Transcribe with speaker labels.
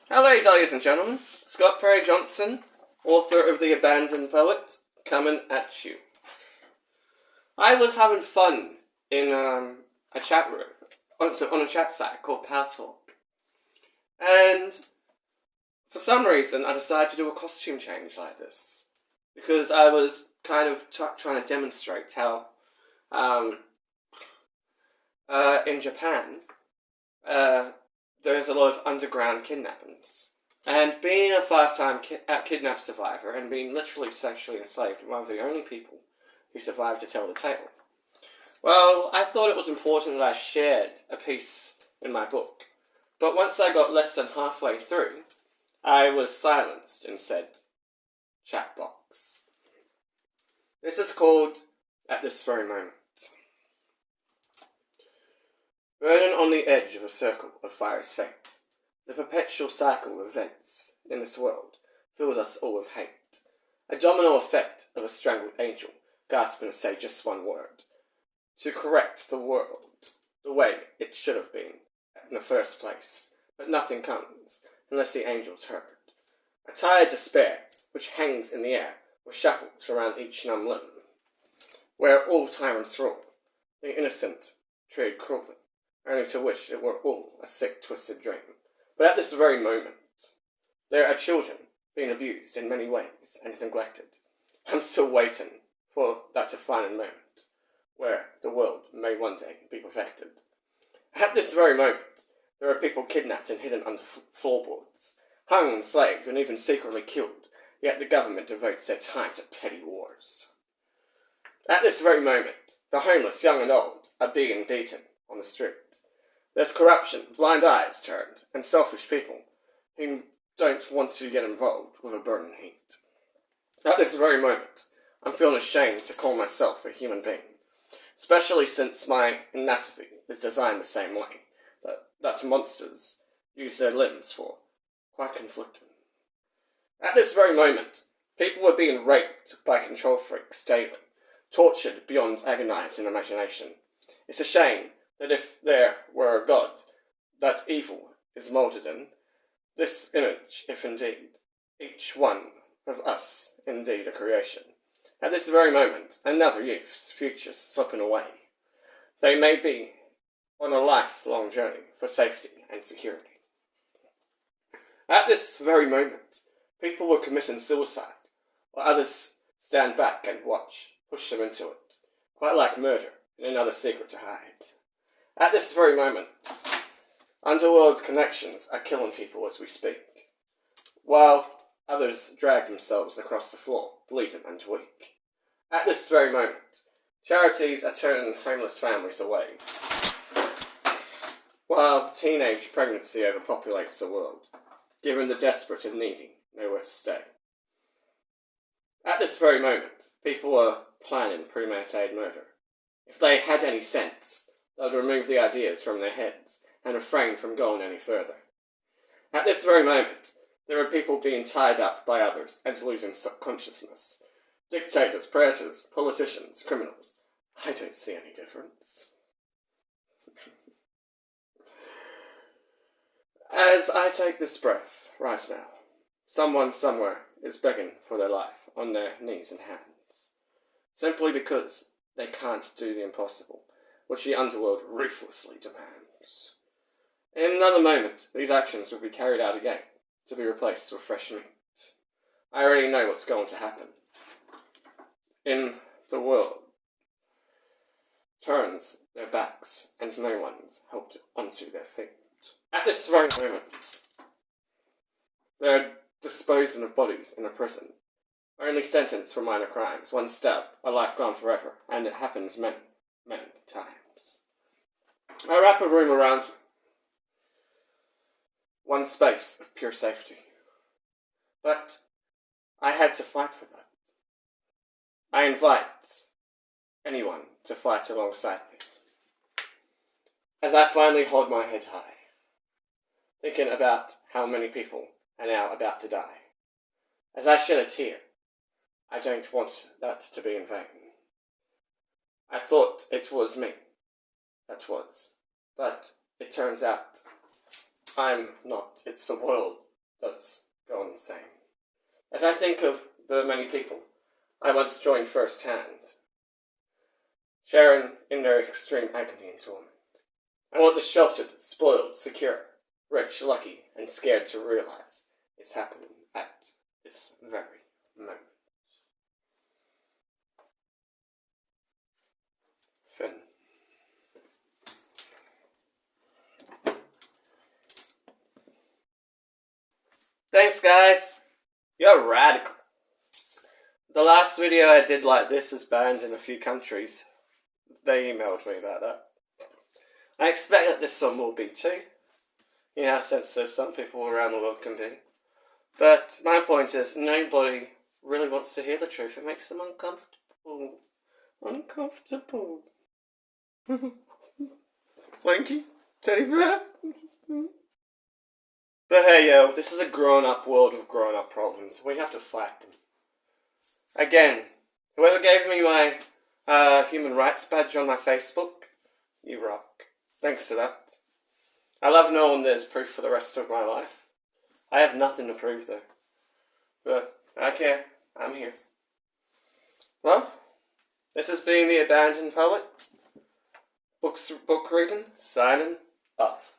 Speaker 1: Hello, ladies and gentlemen. Scott Perry Johnson, author of The Abandoned Poet, coming at you. I was having fun in a chat room, on a chat site called Paltalk. And for some reason, I decided to do a costume change like this. Because I was kind of trying to demonstrate how, in Japan, there's a lot of underground kidnappings. And being a 5-time kidnap survivor and being literally sexually enslaved, one of the only people who survived to tell the tale. Well, I thought it was important that I shared a piece in my book. But once I got less than halfway through, I was silenced in said chat box. This is called At This Very Moment. Burden on the edge of a circle of fire's fate, the perpetual cycle of events in this world fills us all with hate. A domino effect of a strangled angel gasping to say just one word. To correct the world the way it should have been in the first place. But nothing comes unless the angel's heard. A tired despair which hangs in the air with shackles around each numb limb. Where all tyrants rule, the innocent treated cruelly, only to wish it were all a sick, twisted dream. But at this very moment, there are children being abused in many ways and neglected. I'm still waiting for that defining moment where the world may one day be perfected. At this very moment, there are people kidnapped and hidden under floorboards, hung, enslaved, and even secretly killed, yet the government devotes their time to petty wars. At this very moment, the homeless, young and old, are being beaten on the street. There's corruption, blind eyes turned, and selfish people who don't want to get involved with a burning heat. At this very moment, I'm feeling ashamed to call myself a human being, especially since my anatomy is designed the same way that monsters use their limbs for. Quite conflicting. At this very moment, people are being raped by control freaks daily, tortured beyond agonizing imagination. It's a shame that if there were a God that evil is moulded in, this image, if indeed, each one of us indeed a creation. At this very moment, another youth's future's slipping away. They may be on a lifelong journey for safety and security. At this very moment, people are committing suicide, while others stand back and watch, push them into it, quite like murder and another secret to hide. At this very moment, underworld connections are killing people as we speak, while others drag themselves across the floor, bleeding and weak. At this very moment, charities are turning homeless families away, while teenage pregnancy overpopulates the world, giving the desperate and needy nowhere to stay. At this very moment, people are planning premeditated murder. If they had any sense, they would remove the ideas from their heads and refrain from going any further. At this very moment, there are people being tied up by others and losing consciousness. Dictators, predators, politicians, criminals. I don't see any difference. As I take this breath right now, someone somewhere is begging for their life on their knees and hands, simply because they can't do the impossible, which the underworld ruthlessly demands. In another moment, these actions will be carried out again, to be replaced with fresh meat. I already know what's going to happen. In the world turns their backs, and no one's helped onto their feet. At this very moment, they're disposing of bodies in a prison, only sentenced for minor crimes, one stab, a life gone forever, and it happens many, many times. I wrap a room around me, one space of pure safety. But I had to fight for that. I invite anyone to fight alongside me. As I finally hold my head high, thinking about how many people are now about to die. As I shed a tear, I don't want that to be in vain. I thought it was me that was, but it turns out I'm not. It's the world that's gone insane. As I think of the many people I once joined first hand, sharing in their extreme agony and torment, I want the sheltered, spoiled, secure, rich, lucky, and scared to realize it's happening at this very moment. Finn. Thanks, guys. You're radical. The last video I did like this is banned in a few countries. They emailed me about that. I expect that this one will be too. You know how sensitive some people around the world can be. But my point is, nobody really wants to hear the truth. It makes them uncomfortable. Uncomfortable. Wanky teddy bear. But hey yo, this is a grown-up world with grown-up problems. We have to fight them. Again, whoever gave me my human rights badge on my Facebook, you rock. Thanks to that. I love knowing there's proof for the rest of my life. I have nothing to prove though. But I don't care. I'm here. Well, this has been The Abandoned Poet. Book reading, signing off.